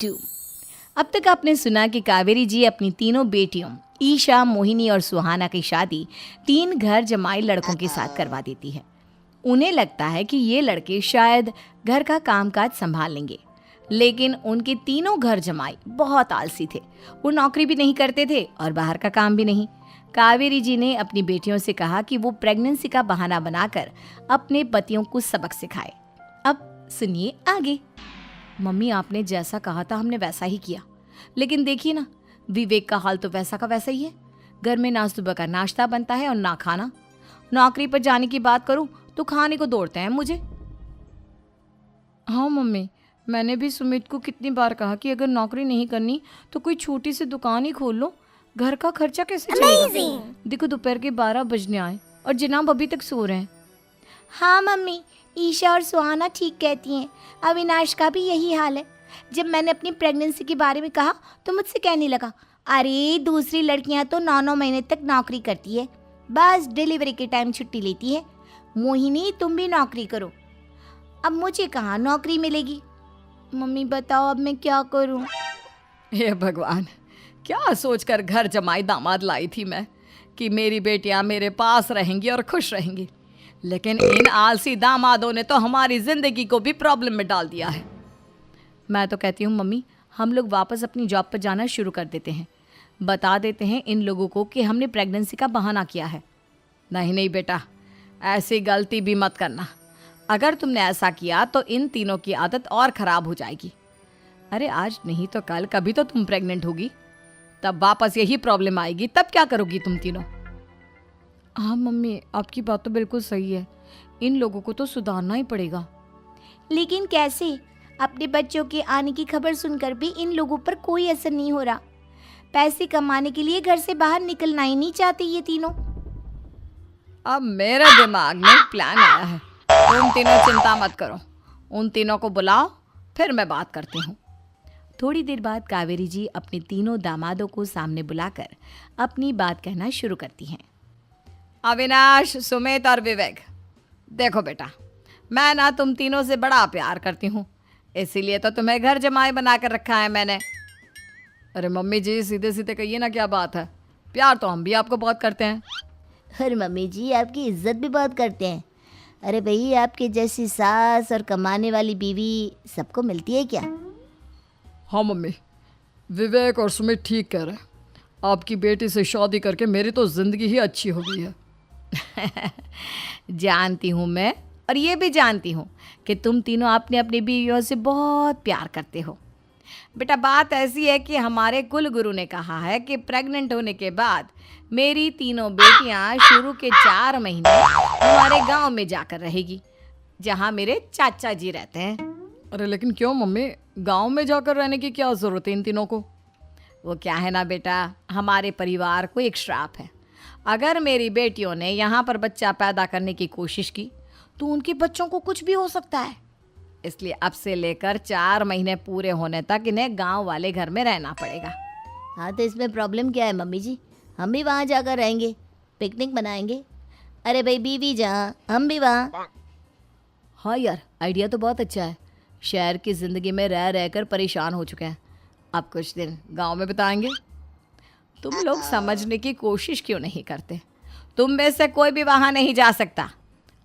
2। अब तक आपने सुना कि कावेरी जी अपनी तीनों बेटियों ईशा, मोहिनी और सुहाना की शादी 3 घर जमाई लड़कों के साथ करवा देती है। उन्हें लगता है कि ये लड़के शायद घर का कामकाज संभाल लेंगे, लेकिन उनके तीनों घर जमाई बहुत आलसी थे। वो नौकरी भी नहीं करते थे और बाहर का काम भी नहीं। कावेरी जी ने अपनी बेटियों से कहा कि वो प्रेगनेंसी का बहाना बनाकर अपने पतियों को सबक सिखाए। अब सुनिए आगे। मम्मी, आपने जैसा कहा था हमने वैसा ही किया, लेकिन देखिए ना, विवेक का हाल तो वैसा का वैसा ही है। घर में ना सुबह का नाश्ता बनता है और ना खाना। नौकरी पर जाने की बात करूं तो खाने को दौड़ते हैं मुझे। हाँ मम्मी, मैंने भी सुमित को कितनी बार कहा कि अगर नौकरी नहीं करनी तो कोई छोटी सी दुकान ही खोल लो। घर का खर्चा कैसे चलेगा? देखो दोपहर के 12 बजने आए और जनाब अभी तक सो रहे हैं। हाँ मम्मी, ईशा और सुहाना ठीक कहती हैं। अविनाश का भी यही हाल है। जब मैंने अपनी प्रेगनेंसी के बारे में कहा तो मुझसे कहने लगा, अरे दूसरी लड़कियां तो 9-9 महीने तक नौकरी करती है, बस डिलीवरी के टाइम छुट्टी लेती है। मोहिनी, तुम भी नौकरी करो। अब मुझे कहाँ नौकरी मिलेगी? मम्मी बताओ अब मैं क्या करूं? हे भगवान, क्या सोचकर घर जमाई दामाद लाई थी मैं कि मेरी बेटियां मेरे पास रहेंगी और खुश रहेंगी, लेकिन इन आलसी दामादों ने तो हमारी जिंदगी को भी प्रॉब्लम में डाल दिया है। मैं तो कहती हूँ मम्मी, हम लोग वापस अपनी जॉब पर जाना शुरू कर देते हैं। बता देते हैं इन लोगों को कि हमने प्रेगनेंसी का बहाना किया है। नहीं नहीं बेटा, ऐसी गलती भी मत करना। अगर तुमने ऐसा किया तो इन तीनों की आदत और ख़राब हो जाएगी। अरे आज नहीं तो कल कभी तो तुम प्रेग्नेंट होगी, तब वापस यही प्रॉब्लम आएगी। तब क्या करोगी तुम तीनों? हाँ मम्मी, आपकी बात तो बिल्कुल सही है। इन लोगों को तो सुधारना ही पड़ेगा। लेकिन कैसे? अपने बच्चों के आने की खबर सुनकर भी इन लोगों पर कोई असर नहीं हो रहा। पैसे कमाने के लिए घर से बाहर निकलना ही नहीं चाहते ये तीनों। अब मेरे दिमाग में एक प्लान आया है। तुम तीनों चिंता मत करो, उन तीनों को बुलाओ, फिर मैं बात करती हूँ। थोड़ी देर बाद कावेरी जी अपने तीनों दामादों को सामने बुलाकर अपनी बात कहना शुरू करती हैं। अविनाश, सुमित और विवेक, देखो बेटा, मैं ना तुम तीनों से बड़ा प्यार करती हूँ, इसीलिए तो तुम्हें घर जमाई बना कर रखा है मैंने। अरे मम्मी जी, सीधे सीधे कहिए ना, क्या बात है? प्यार तो हम भी आपको बहुत करते हैं। अरे मम्मी जी, आपकी इज्जत भी बहुत करते हैं। अरे भाई, आपके जैसी सास और कमाने वाली बीवी सबको मिलती है क्या? हाँ मम्मी, विवेक और सुमित ठीक कह रहे हैं। आपकी बेटी से शादी करके मेरी तो ज़िंदगी ही अच्छी हो गई है। जानती हूँ मैं, और ये भी जानती हूँ कि तुम तीनों अपने अपनी बीवियों से बहुत प्यार करते हो। बेटा, बात ऐसी है कि हमारे कुल गुरु ने कहा है कि प्रेग्नेंट होने के बाद मेरी तीनों बेटियां शुरू के 4 महीने हमारे गांव में जाकर रहेगी, जहां मेरे चाचा जी रहते हैं। अरे लेकिन क्यों मम्मी, गांव में जाकर रहने की क्या ज़रूरत है इन तीनों को? वो क्या है ना बेटा, हमारे परिवार को एक श्राप है। अगर मेरी बेटियों ने यहाँ पर बच्चा पैदा करने की कोशिश की तो उनके बच्चों को कुछ भी हो सकता है। इसलिए अब से लेकर 4 महीने पूरे होने तक इन्हें गांव वाले घर में रहना पड़ेगा। हाँ तो इसमें प्रॉब्लम क्या है मम्मी जी? हम भी वहाँ जाकर रहेंगे, पिकनिक मनाएंगे। अरे भाई, बीवी जहाँ हम भी वहाँ। हाँ यार, आइडिया तो बहुत अच्छा है। शहर की ज़िंदगी में रह रहकर परेशान हो चुके हैं, अब कुछ दिन गांव में बिताएंगे। तुम लोग समझने की कोशिश क्यों नहीं करते? तुम में से कोई भी वहाँ नहीं जा सकता,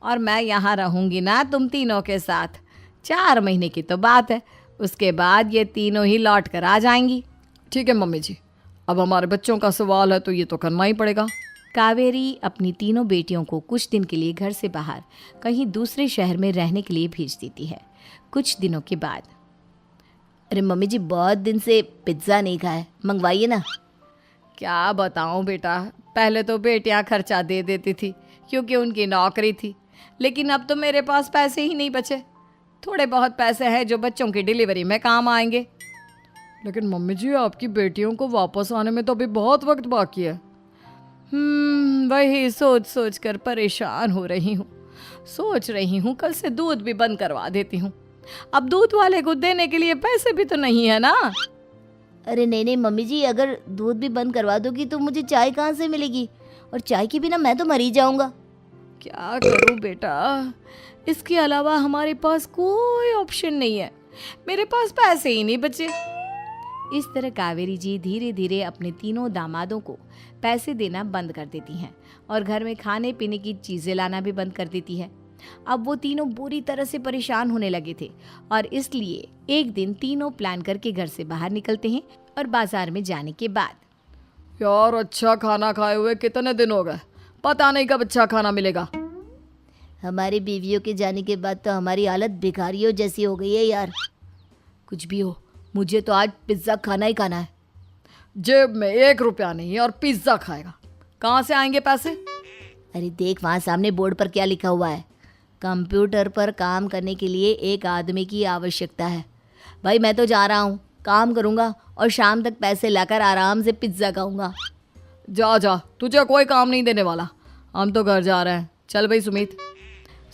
और मैं यहाँ रहूँगी ना तुम तीनों के साथ। 4 महीने की तो बात है, उसके बाद ये तीनों ही लौट कर आ जाएंगी। ठीक है मम्मी जी, अब हमारे बच्चों का सवाल है तो ये तो करना ही पड़ेगा। कावेरी अपनी तीनों बेटियों को कुछ दिन के लिए घर से बाहर कहीं दूसरे शहर में रहने के लिए भेज देती है। कुछ दिनों के बाद, अरे मम्मी जी, बहुत दिन से पिज्ज़ा नहीं खाया, मंगवाइए ना। क्या बताऊं बेटा, पहले तो बेटियां खर्चा दे देती थी क्योंकि उनकी नौकरी थी, लेकिन अब तो मेरे पास पैसे ही नहीं बचे। थोड़े बहुत पैसे हैं जो बच्चों की डिलीवरी में काम आएंगे। लेकिन मम्मी जी, आपकी बेटियों को वापस आने में तो अभी बहुत वक्त बाकी है। वही सोच सोच कर परेशान हो रही हूँ। सोच रही हूँ कल से दूध भी बंद करवा देती हूँ। अब दूध वाले को देने के लिए पैसे भी तो नहीं है ना। अरे नहीं नहीं मम्मी जी, अगर दूध भी बंद करवा दोगी तो मुझे चाय कहाँ से मिलेगी? और चाय के बिना मैं तो मर ही जाऊँगा। क्या करूँ बेटा, इसके अलावा हमारे पास कोई ऑप्शन नहीं है। मेरे पास पैसे ही नहीं बचे। इस तरह कावेरी जी धीरे धीरे अपने तीनों दामादों को पैसे देना बंद कर देती हैं और घर में खाने पीने की चीजें लाना भी बंद कर देती है। अब वो तीनों बुरी तरह से परेशान होने लगे थे और इसलिए एक दिन तीनों प्लान करके घर से बाहर निकलते हैं और बाजार में जाने के बाद यार अच्छा खाना खाए हुए कितने दिन हो गए, पता नहीं कब अच्छा खाना मिलेगा। हमारी बीवियों के जाने के बाद तो हमारी हालत भिखारियों जैसी हो गई है यार। कुछ भी हो, मुझे तो आज पिज्ज़ा खाना ही खाना है। जेब में 1 रुपया नहीं है और पिज्ज़ा खाएगा, कहाँ से आएंगे पैसे? अरे देख वहाँ सामने बोर्ड पर क्या लिखा हुआ है, कंप्यूटर पर काम करने के लिए एक आदमी की आवश्यकता है। भाई मैं तो जा रहा हूँ, काम करूँगा और शाम तक पैसे लाकर आराम से पिज्ज़ा खाऊंगा। जा जा, तुझे कोई काम नहीं देने वाला, हम तो घर जा रहे हैं। चल भाई सुमित।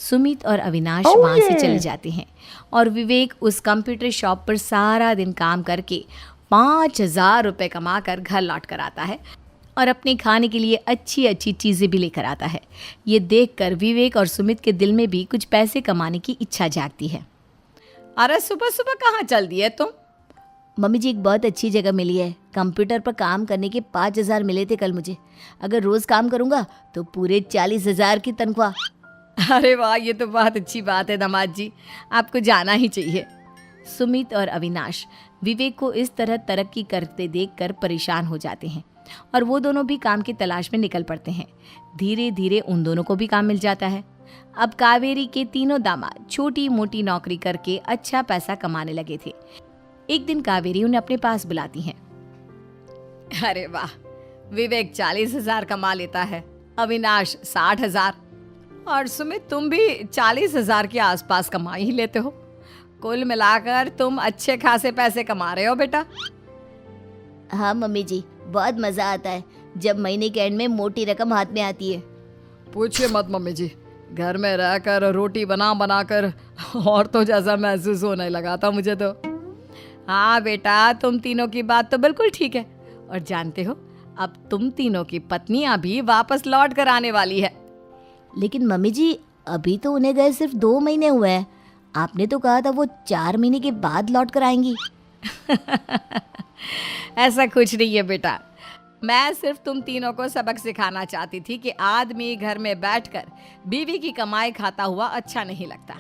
सुमित और अविनाश वहाँ से चले जाते हैं और विवेक उस कंप्यूटर शॉप पर सारा दिन काम करके 5,000 रुपये कमा कर घर लौट कर आता है और अपने खाने के लिए अच्छी अच्छी चीज़ें भी लेकर आता है। ये देखकर विवेक और सुमित के दिल में भी कुछ पैसे कमाने की इच्छा जागती है। अरे सुबह सुबह कहाँ चल दिए तुम? मम्मी जी एक बहुत अच्छी जगह मिली है, कंप्यूटर पर काम करने के 5,000 मिले थे कल मुझे। अगर रोज़ काम करूँगा तो पूरे 40,000 की तनख्वाह। अरे वाह, ये तो बहुत अच्छी बात है दामाद जी, आपको जाना ही चाहिए। सुमित और अविनाश विवेक को इस तरह तरक्की करते देखकर परेशान हो जाते हैं और वो दोनों भी काम की तलाश में निकल पड़ते हैं। धीरे धीरे उन दोनों को भी काम मिल जाता है। अब कावेरी के तीनों दामाद छोटी मोटी नौकरी करके अच्छा पैसा कमाने लगे थे। एक दिन कावेरी उन्हें अपने पास बुलाती हैं। अरे वाह, विवेक 40,000 कमा लेता है, अविनाश 60,000 और सुमित तुम भी 40,000 के आसपास कमा ही लेते हो। कुल मिलाकर तुम अच्छे खासे पैसे कमा रहे हो बेटा। हाँ मम्मी जी, बहुत मज़ा आता है जब महीने के एंड में मोटी रकम हाथ में आती है। पूछिए मत मम्मी जी, घर में रहकर रोटी बना बना कर और तो जैसा महसूस होने लगा था मुझे तो। हाँ बेटा, तुम तीनों की बात तो बिल्कुल ठीक है और जानते हो अब तुम तीनों की पत्नियां भी वापस लौट कर आने वाली है। लेकिन मम्मी जी अभी तो उन्हें गए सिर्फ 2 महीने हुए हैं, आपने तो कहा था वो 4 महीने के बाद लौट कर आएंगी। ऐसा कुछ नहीं है बेटा, मैं सिर्फ तुम तीनों को सबक सिखाना चाहती थी कि आदमी घर में बैठकर बीवी की कमाई खाता हुआ अच्छा नहीं लगता।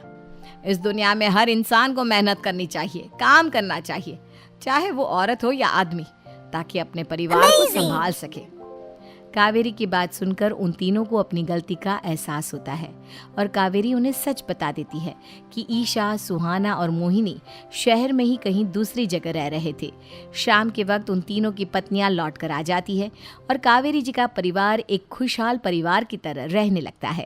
इस दुनिया में हर इंसान को मेहनत करनी चाहिए, काम करना चाहिए, चाहे वो औरत हो या आदमी, ताकि अपने परिवार को संभाल सके। कावेरी की बात सुनकर उन तीनों को अपनी गलती का एहसास होता है और कावेरी उन्हें सच बता देती है कि ईशा, सुहाना और मोहिनी शहर में ही कहीं दूसरी जगह रह रहे थे। शाम के वक्त उन तीनों की पत्नियां लौट कर आ जाती है और कावेरी जी का परिवार एक खुशहाल परिवार की तरह रहने लगता है।